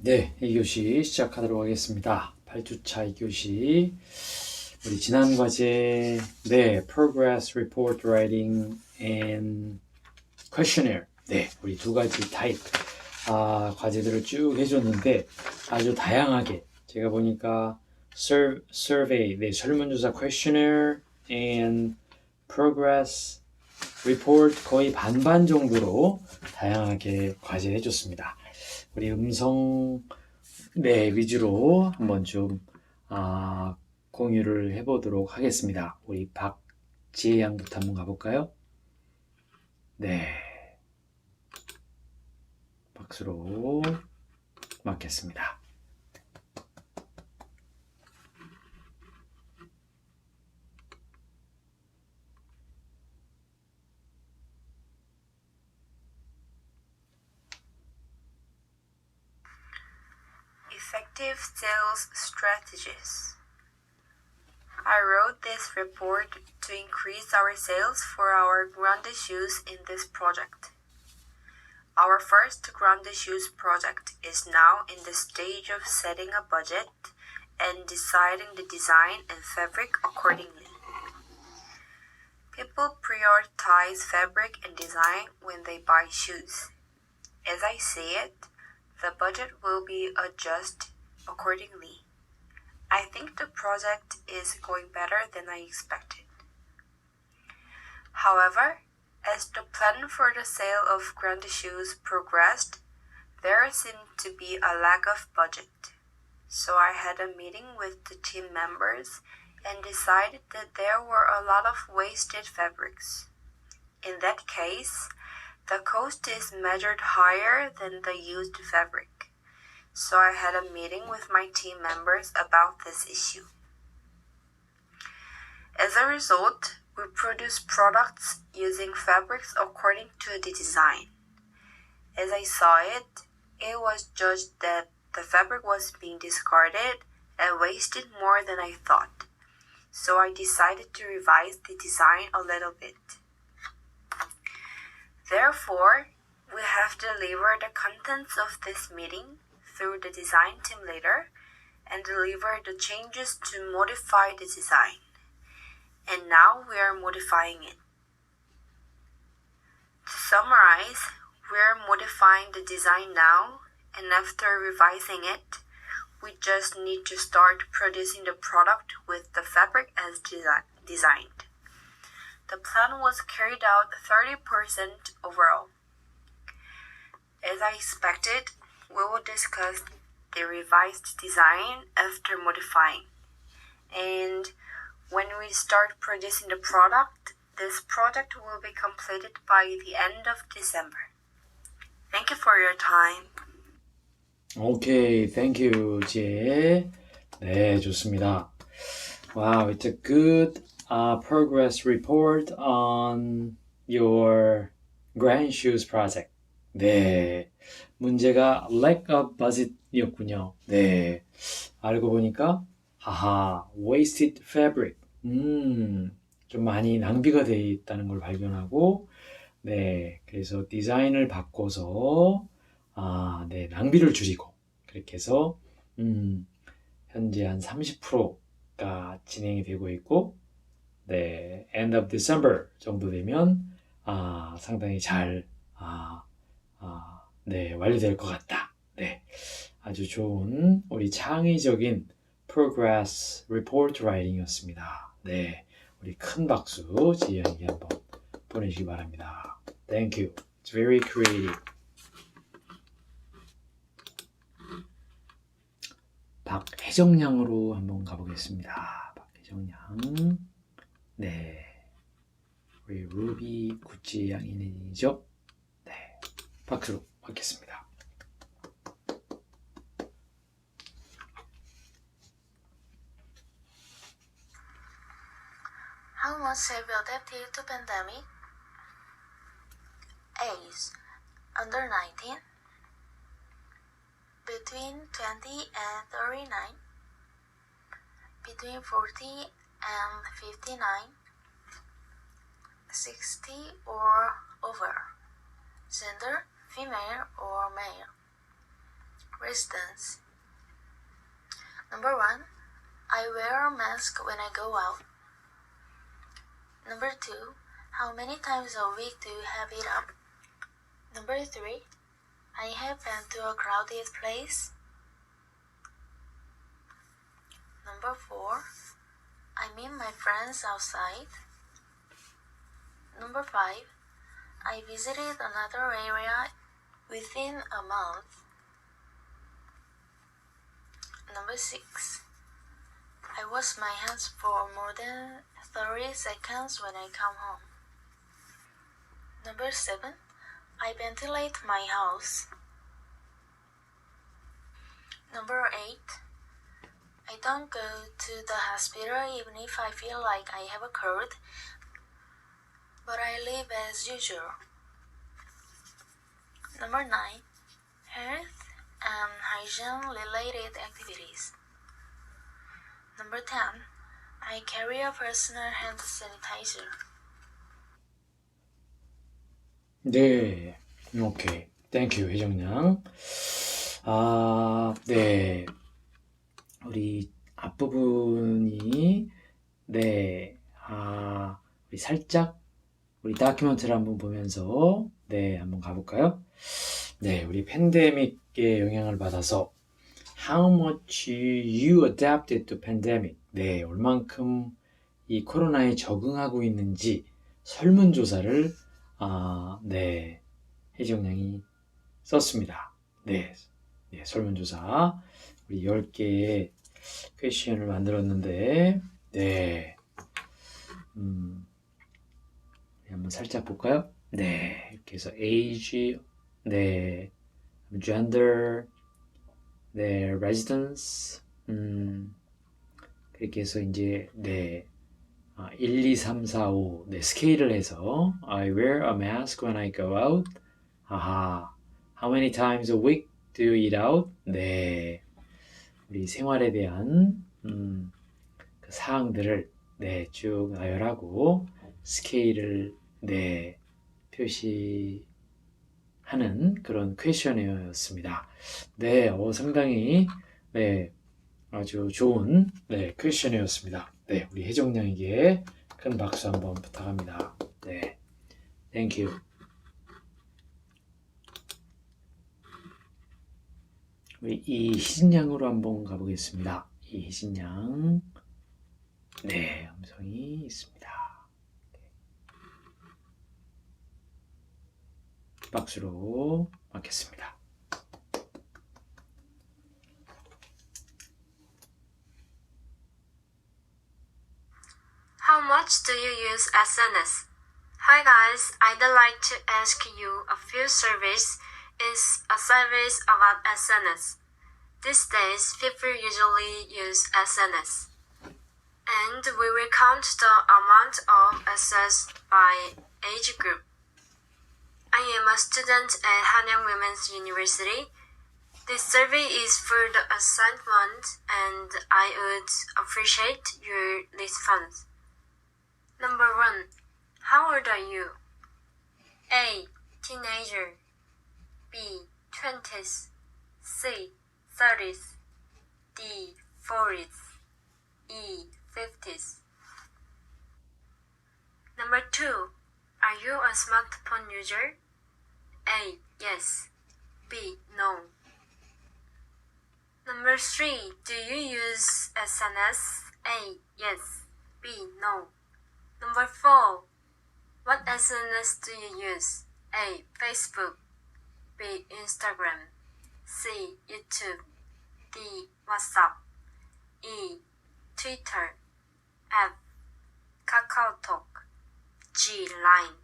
네, 2교시 시작하도록 하겠습니다. 8주차 2교시. 우리 지난 과제, Progress Report Writing and Questionnaire. 우리 두 가지 타입, 과제들을 쭉 해줬는데 아주 다양하게 제가 보니까 survey, 설문조사 questionnaire and progress report 거의 반반 정도로 다양하게 과제를 해줬습니다. 우리 음성 위주로 한번 좀 공유를 해보도록 하겠습니다. 우리 박지혜 양부터 한번 가볼까요? 네, 박수로 맞겠습니다. Effective sales strategies. I wrote this report to increase our sales for our grande shoes in this project. Our first grande shoes project is now in the stage of setting a budget and deciding the design and fabric accordingly. People prioritize fabric and design when they buy shoes. As I see it, the budget will be adjusted accordingly. I think the project is going better than I expected. However, as the plan for the sale of grande shoes progressed, there seemed to be a lack of budget. So I had a meeting with the team members and decided that there were a lot of wasted fabrics. In that case, the cost is measured higher than the used fabric. So I had a meeting with my team members about this issue. As a result, we produce products using fabrics according to the design. As I saw it, it was judged that the fabric was being discarded and wasted more than I thought. So I decided to revise the design a little bit. Therefore, we have delivered the contents of this meeting through the design team later and deliver the changes to modify the design. And now we are modifying it. To summarize, we are modifying the design now, and after revising it, we just need to start producing the product with the fabric as designed. The plan was carried out 30% overall. As I expected, we will discuss the revised design after modifying. And when we start producing the product, this project will be completed by the end of December. Thank you for your time. Okay, thank you, 지혜. 네, 좋습니다. Wow, it's a good progress report on your grand shoes project. 네, 문제가 lack of budget이었군요. 네, 알고 보니까 wasted fabric. 좀 많이 낭비가 되어 있다는 걸 발견하고, 네, 그래서 디자인을 바꿔서 낭비를 줄이고 그렇게 해서 현재 한 30%가 진행이 되고 있고, 네, end of December 정도 되면 상당히 잘 완료될 것 같다. 네, 아주 좋은 우리 창의적인 progress report writing이었습니다. 네, 우리 큰 박수 지혜에게 한번 보내주시기 바랍니다. Thank you. It's very creative. 박혜정 양으로 한번 가보겠습니다. 박혜정 양. 네. 우리 루비 구찌 양이죠? 네. 박수로 받겠습니다. How much have you adapted to pandemic? Age under 19, between 20 and 39, between 40 and 59, 60 or over, gender female or male, residence. Number 1. I wear a mask when I go out. Number 2. How many times a week do you have it up? Number 3. I have been to a crowded place. Number 4. I meet my friends outside. Number 5. I visited another area within a month. Number 6. I wash my hands for more than 30 seconds when I come home. Number 7. I ventilate my house. Number 8. I don't go to the hospital even if I feel like I have a cold, but I live as usual. Number 9. Health and hygiene related activities. Number 10. I carry a personal hand sanitizer. 네, 오케이. 땡큐, 혜정양. 네. 우리 앞부분이, 네, 우리 살짝, 우리 다큐멘터리 한번 보면서, 네, 한번 가볼까요? 네, 우리 팬데믹의 영향을 받아서, How much you adapted to pandemic? 네, 얼만큼 이 코로나에 적응하고 있는지 설문조사를, 네, 혜정 양이 썼습니다. 네, 네, 설문조사. 우리 10개의 퀘스천을 만들었는데, 네, 한번 살짝 볼까요? 네, 이렇게 해서 age, 네, gender, 네, residence, 그렇게 해서 이제, 네, 1, 2, 3, 4, 5, 네, 스케일을 해서 I wear a mask when I go out. 아하, how many times a week do you eat out? 네, 우리 생활에 대한 그 사항들을 네, 쭉 나열하고 스케일을 네, 표시하는 그런 퀘스천이었습니다. 네, 상당히 네, 아주 좋은 네, 퀘스천이었습니다. 네, 우리 혜정양에게 큰 박수 한번 부탁합니다. 네, Thank you. 우리 이희진양으로 한번 가보겠습니다. 이희진양. 네, 음성이 있습니다. 박수로 맞겠습니다. How much do you use SNS? Hi guys, I'd like to ask you a few surveys. Is a service about SNS. These days, people usually use SNS. And we will count the amount of access by age group. I am a student at Hanyang Women's University. This survey is for the assignment and I would appreciate your response. Number 1. How old are you? A. Teenager. B. 20s. C. 30s. D. 40s. E. 50s. Number 2. Are you a smartphone user? A. Yes. B. No. Number 3. Do you use SNS? A. Yes. B. No. Number 4. What SNS do you use? A. Facebook. B. Instagram. C. YouTube. D. WhatsApp. E. Twitter. F. KakaoTalk. G. Line.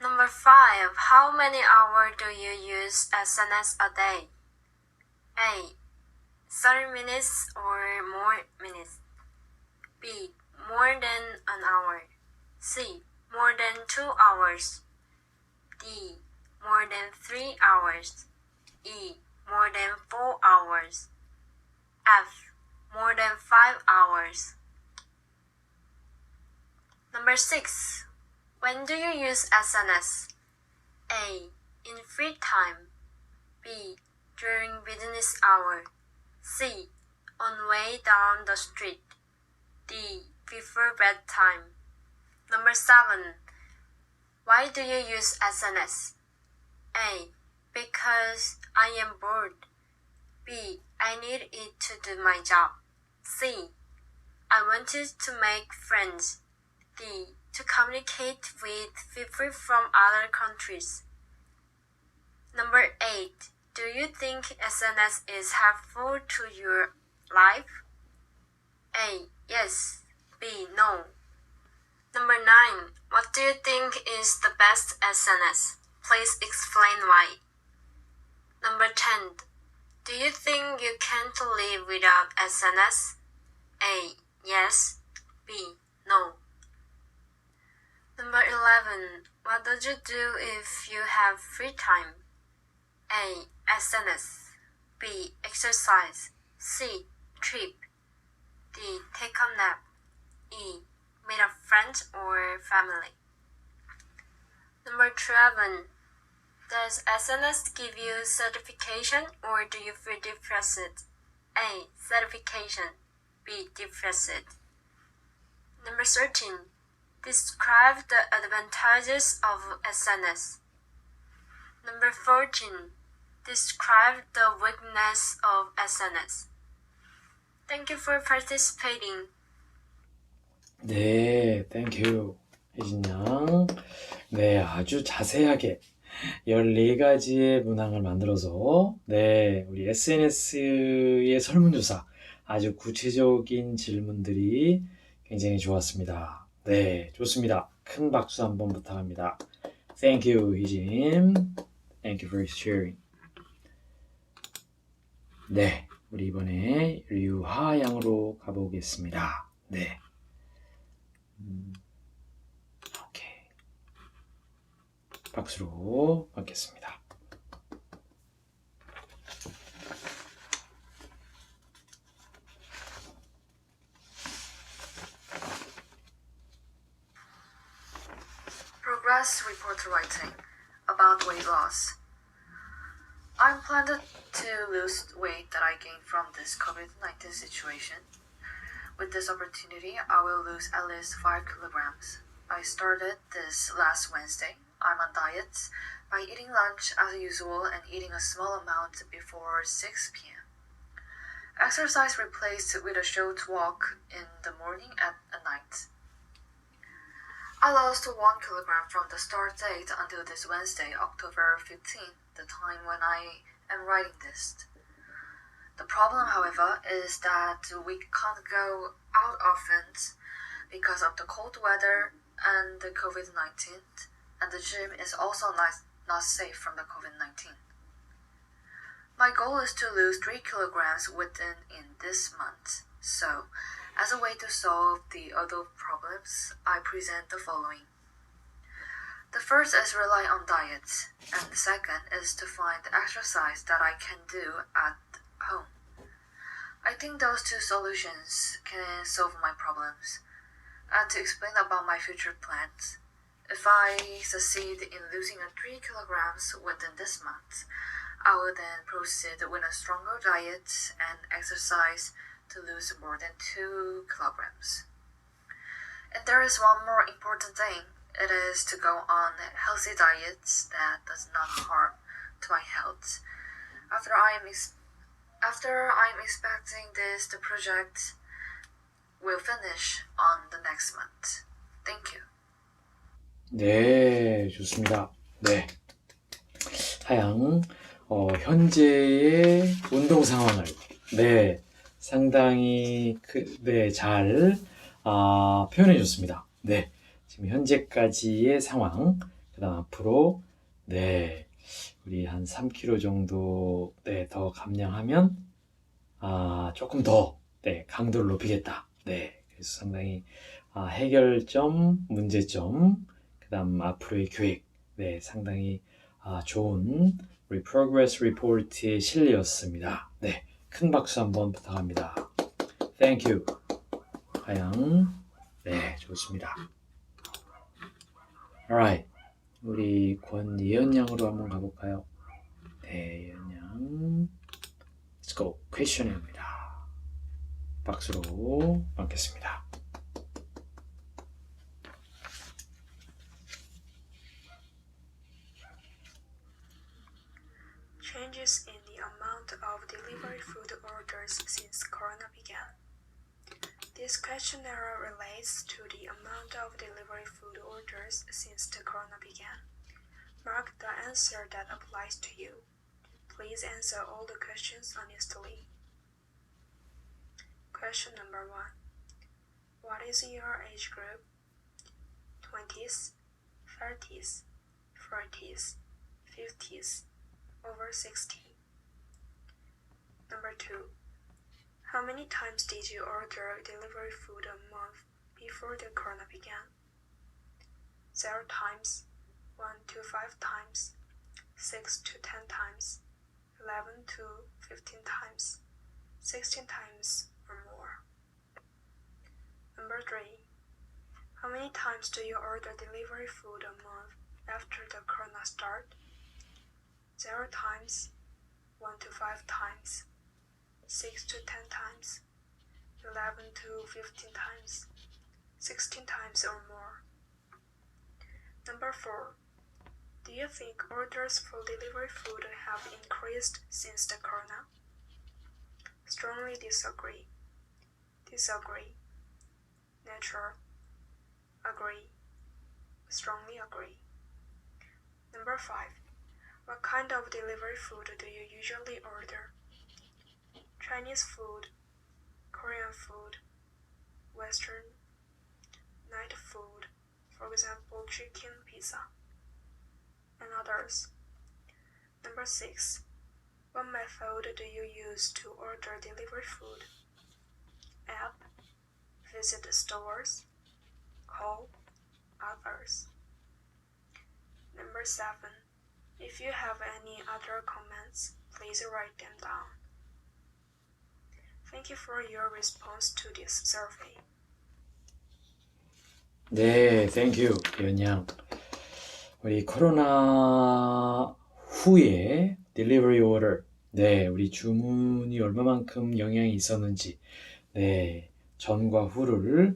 Number 5. How many hours do you use SNS a day? A. 30 minutes or more minutes. B. More than an hour. C. More than 2 hours. D. More than 3 hours. E. More than 4 hours. F. More than 5 hours. Number 6. When do you use SNS? A. In free time. B. during business hour. C. On way down the street. D. Before bedtime. Number 7. Why do you use SNS? A. Because I am bored. B. I need it to do my job. C. I wanted to make friends. D. To communicate with people from other countries. Number 8. Do you think SNS is helpful to your life? A. Yes. B. No. Number 9. What do you think is the best SNS? Please explain why. Number 10. Do you think you can't live without SNS? A. Yes. B. No. Number 11. What do you do if you have free time? A. SNS. B. Exercise. C. Trip. D. Take a nap. E. Meet a friend or family. Number 12. Does SNS give you certification or do you feel depressed? A. Certification. B. Depressed. Number 13. Describe the advantages of SNS. Number 14. Describe the weakness of SNS. Thank you for participating. 네, thank you. 혜진 양. 네, 아주 자세하게 14가지의 문항을 만들어서 네, 우리 SNS의 설문조사 아주 구체적인 질문들이 굉장히 좋았습니다. 네, 좋습니다. 큰 박수 한번 부탁합니다. Thank you, 희진. Thank you for sharing. 네, 우리 이번에 류하양으로 가보겠습니다. 네. 오케이. 박수로 받겠습니다. Progress report writing about weight loss. I'm planning to lose weight that I gained from this COVID-19 situation. With this opportunity, I will lose at least 5 kilograms. I started this last Wednesday. I'm on diet by eating lunch as usual and eating a small amount before 6 p.m. Exercise replaced with a short walk in the morning and at night. I lost 1 kilogram from the start date until this Wednesday, October 15th, the time when I am writing this. The problem, however, is that we can't go out often because of the cold weather and the COVID-19, and the gym is also not safe from the COVID-19. My goal is to lose 3 kilograms within this month. So, as a way to solve the other problems, I present the following. The first is rely on diet, and the second is to find exercise that I can do at home. I think those two solutions can solve my problems. And to explain about my future plans, if I succeed in losing 3 kilograms within this month, I will then proceed with a stronger diet and exercise to lose more than 2 kilograms. And there is one more important thing. It is to go on healthy diets that does not harm to my health. After I'm expecting the project will finish on the next month. Thank you. 네, 좋습니다. 네. 하양, 현재의 운동 상황을, 네, 상당히, 잘, 표현해 줬습니다. 네. 지금 현재까지의 상황, 그 다음 앞으로, 네, 우리 한 3kg 정도, 네, 더 감량하면, 조금 더, 네, 강도를 높이겠다. 네, 그래서 상당히, 해결점, 문제점, 그 다음 앞으로의 계획, 네, 상당히, 좋은 우리 프로그레스 리포트의 실리였습니다. 네, 큰 박수 한번 부탁합니다. Thank you. 하양. 네, 좋습니다. Alright. 우리 권예연 양으로 한번 가볼까요? 네, 예연 양. 그냥 Let's go. 퀘셔너입니다. 박수로 맞겠습니다. Changes in the amount of delivery food orders since Corona began. This questionnaire relates to the amount of delivery food orders since the Corona began. Mark the answer that applies to you. Please answer all the questions honestly. Question number 1. What is your age group? 20s, 30s, 40s, 50s, over 60. Number 2. How many times did you order delivery food a month before the Corona began? 0 times, 1 to 5 times, 6 to 10 times, 11 to 15 times, 16 times or more. Number 3. How many times do you order delivery food a month after the Corona start? 0 times, 1 to 5 times, 6 to 10 times, 11 to 15 times, 16 times or more. Number 4. Do you think orders for delivery food have increased since the Corona? Strongly disagree. Disagree. Neutral. Agree. Strongly agree. Number 5. What kind of delivery food do you usually order? Chinese food, Korean food, Western, night food, for example chicken pizza, and others. Number 6. What method do you use to order delivery food? App, visit stores, call, others. Number 7. If you have any other comments, please write them down. Thank you for your response to this survey. 네, thank you, 연양. 우리 코로나 후에 딜리버리 오더, 네, 우리 주문이 얼마만큼 영향이 있었는지, 네, 전과 후를,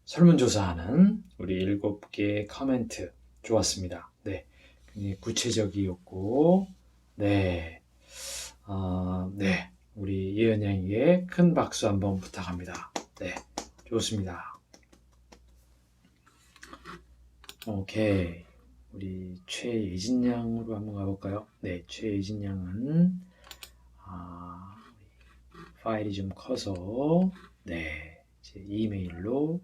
설문조사하는 우리 7개의 커멘트 좋았습니다. 네, 굉장히 구체적이었고, 네, 우리 예은양에게 큰 박수 한번 부탁합니다. 네, 좋습니다. 오케이, 우리 최예진 양으로 한번 가볼까요? 네, 최예진 양은 파일이 좀 커서 네, 제 이메일로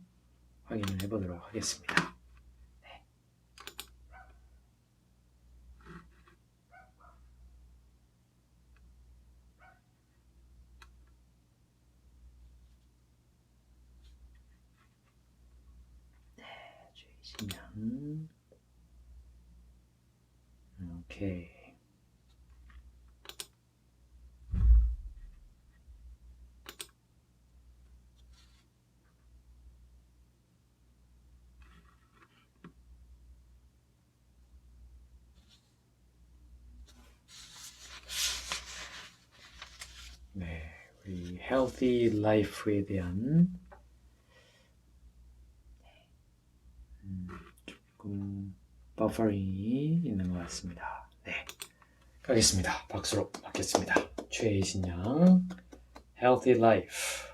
확인을 해보도록 하겠습니다. 네. 최예진 양. 오케이. 네, 우리 healthy life에 대한 조금 버퍼링이 있는 것 같습니다. 네, 가겠습니다. 박수로 맞겠습니다. 최예진 양, healthy life.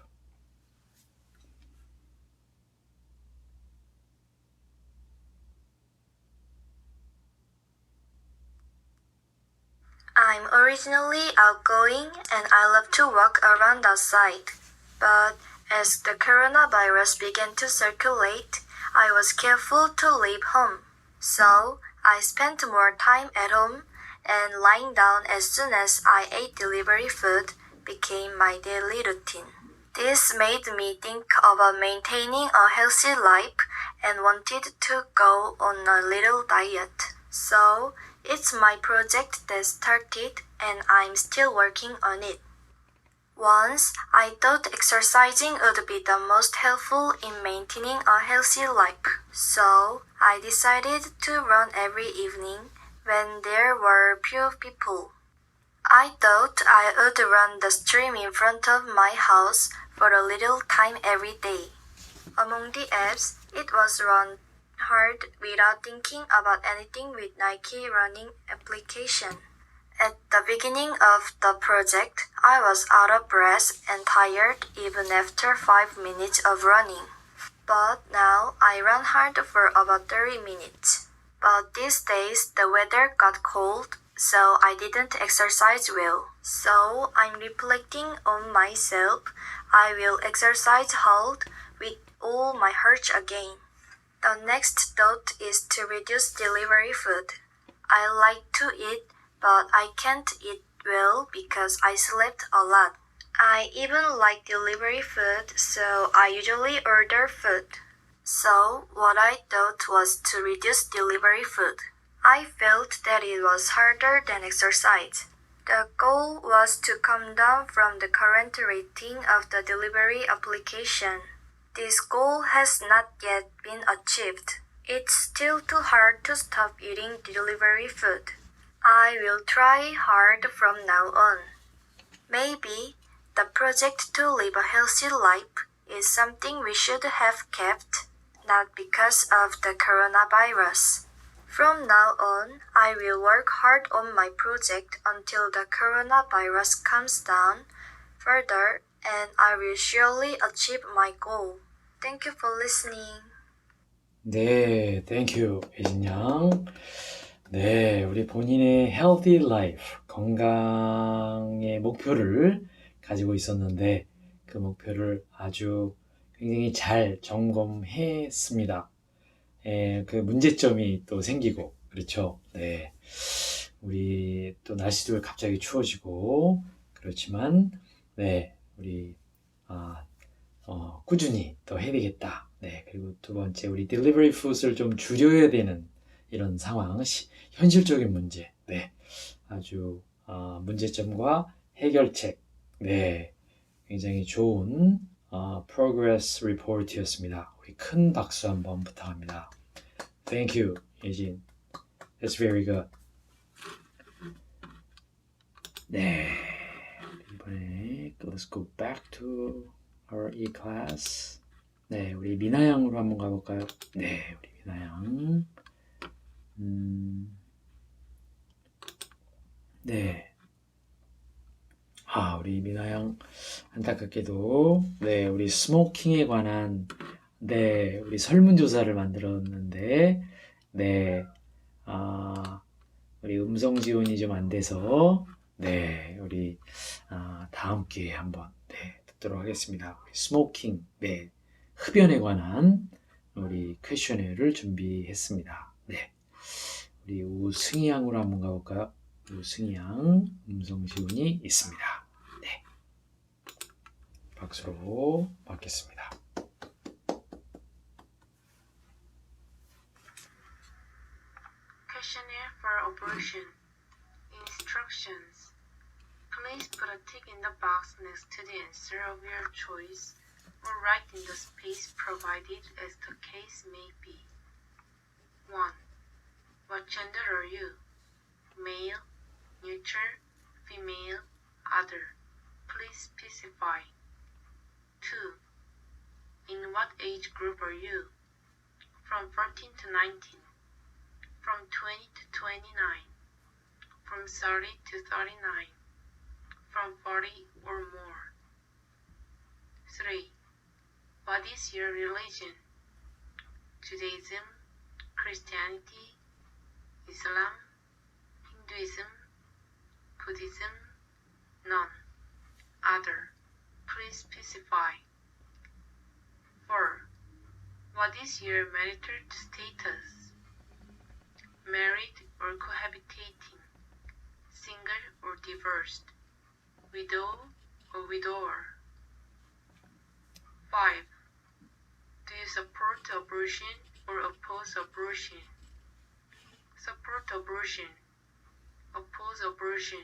I'm originally outgoing and I love to walk around outside. But as the coronavirus began to circulate, I was careful to leave home. So I spent more time at home, and lying down as soon as I ate delivery food became my daily routine. This made me think about maintaining a healthy life and wanted to go on a little diet. So it's my project that started and I'm still working on it. Once, I thought exercising would be the most helpful in maintaining a healthy life. So I decided to run every evening when there were few people. I thought I would run the stream in front of my house for a little time every day. Among the apps, it was run hard without thinking about anything with Nike running application. At the beginning of the project, I was out of breath and tired even after 5 minutes of running. But now I run hard for about 30 minutes. But these days the weather got cold, so I didn't exercise well. So I'm reflecting on myself. I will exercise hard with all my heart again. The next thought is to reduce delivery food. I like to eat, but I can't eat well because I slept a lot. I even like delivery food, so I usually order food. So what I thought was to reduce delivery food. I felt that it was harder than exercise. The goal was to come down from the current rating of the delivery application. This goal has not yet been achieved. It's still too hard to stop eating delivery food. I will try hard from now on. Maybe the project to live a healthy life is something we should have kept, not because of the coronavirus. From now on, I will work hard on my project until the coronavirus comes down further, and I will surely achieve my goal. Thank you for listening. 네, thank you, 예진 양. 네, 우리 본인의 healthy life, 건강의 목표를 가지고 있었는데 그 목표를 아주 굉장히 잘 점검했습니다. 그 문제점이 또 생기고, 그렇죠? 네. 우리 또 날씨도 갑자기 추워지고, 그렇지만, 네, 우리, 꾸준히 또 해야 되겠다. 네, 그리고 두 번째, 우리 delivery food을 좀 줄여야 되는 이런 상황, 현실적인 문제, 네, 아주 문제점과 해결책, 네, 굉장히 좋은 progress report였습니다. 우리 큰 박수 한번 부탁합니다. Thank you, 예진. That's very good. 네, 이번에 let's go back to our e-class. 네, 우리 미나 양으로 한번 가볼까요? 네, 우리 미나 양. 네. 우리 미나 양 안타깝게도 네, 우리 스모킹에 관한 네, 우리 설문조사를 만들었는데 네, 우리 음성 지원이 좀 안 돼서 네, 우리 다음 기회에 한번 네, 듣도록 하겠습니다. 우리 스모킹, 네, 흡연에 관한 우리 퀘셔너를 준비했습니다. 네, 우리 우승희 양으로 한번 가볼까요? 우승희 양 음성 지원이 있습니다. 네, 박수로 받겠습니다. Questionnaire for abortion. Instructions. Please put a tick in the box next to the answer of your choice or write in the space provided as the case may be. 1. What gender are you? Male, neutral, female, other. Please specify. 2. In what age group are you? From 14 to 19. From 20 to 29. From 30 to 39. From 40 or more. 3. What is your religion? Judaism, Christianity, Islam, Hinduism, Buddhism, none. Other. Please specify. 4. What is your marital status? Married or cohabitating? Single or divorced? Widow or widower? 5. Do you support abortion or oppose abortion? Support abortion. Oppose abortion.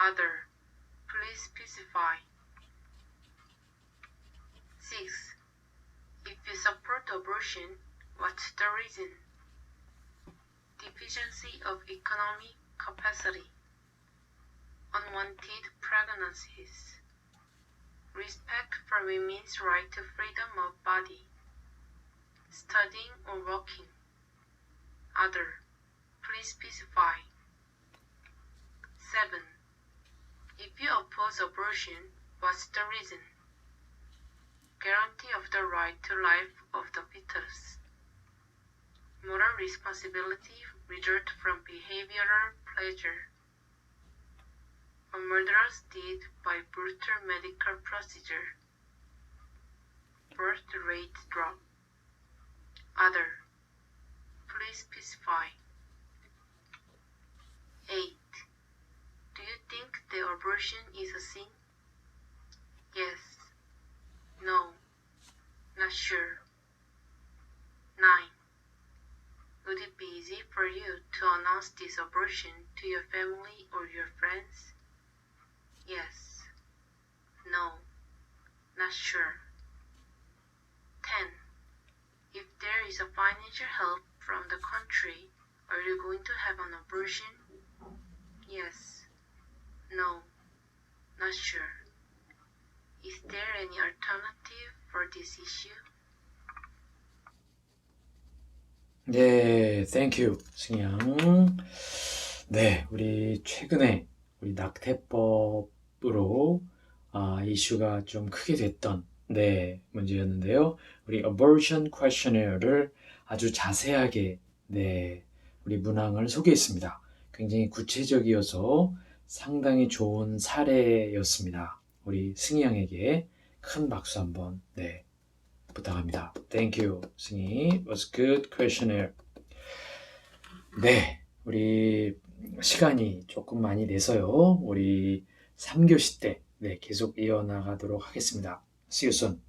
Other. Please specify. 6. If you support abortion, what's the reason? deficiency of economic capacity, unwanted pregnancies, respect for women's right to freedom of body, studying or working, other, please specify. 7. If you oppose abortion, what's the reason? Guarantee of the right to life of the fetus. Moral responsibility result from behavioral pleasure. A murderous deed by brutal medical procedure. Birth rate drop. Other. Please specify. 8. Do you think the abortion is a sin? Yes. No. Not sure. 9. Would it be easy for you to announce this abortion to your family or your friends? Yes. No. Not sure. 10. If there is a financial help from the country, are you going to have an abortion? Yes. No. Not sure. Is there any alternative for this issue? 네, thank you, 승양. 네, 우리 최근에 우리 낙태법으로 이슈가 좀 크게 됐던 문제였는데요. 우리 abortion questionnaires 아주 자세하게 우리 문항을 소개했습니다. 굉장히 구체적이어서 상당히 좋은 사례였습니다. 우리 승희 양에게 큰 박수 한번 부탁합니다. Thank you, 승희. It was good questionnaire. 네, 우리 시간이 조금 많이 돼서요. 우리 3교시 때 계속 이어나가도록 하겠습니다. See you soon.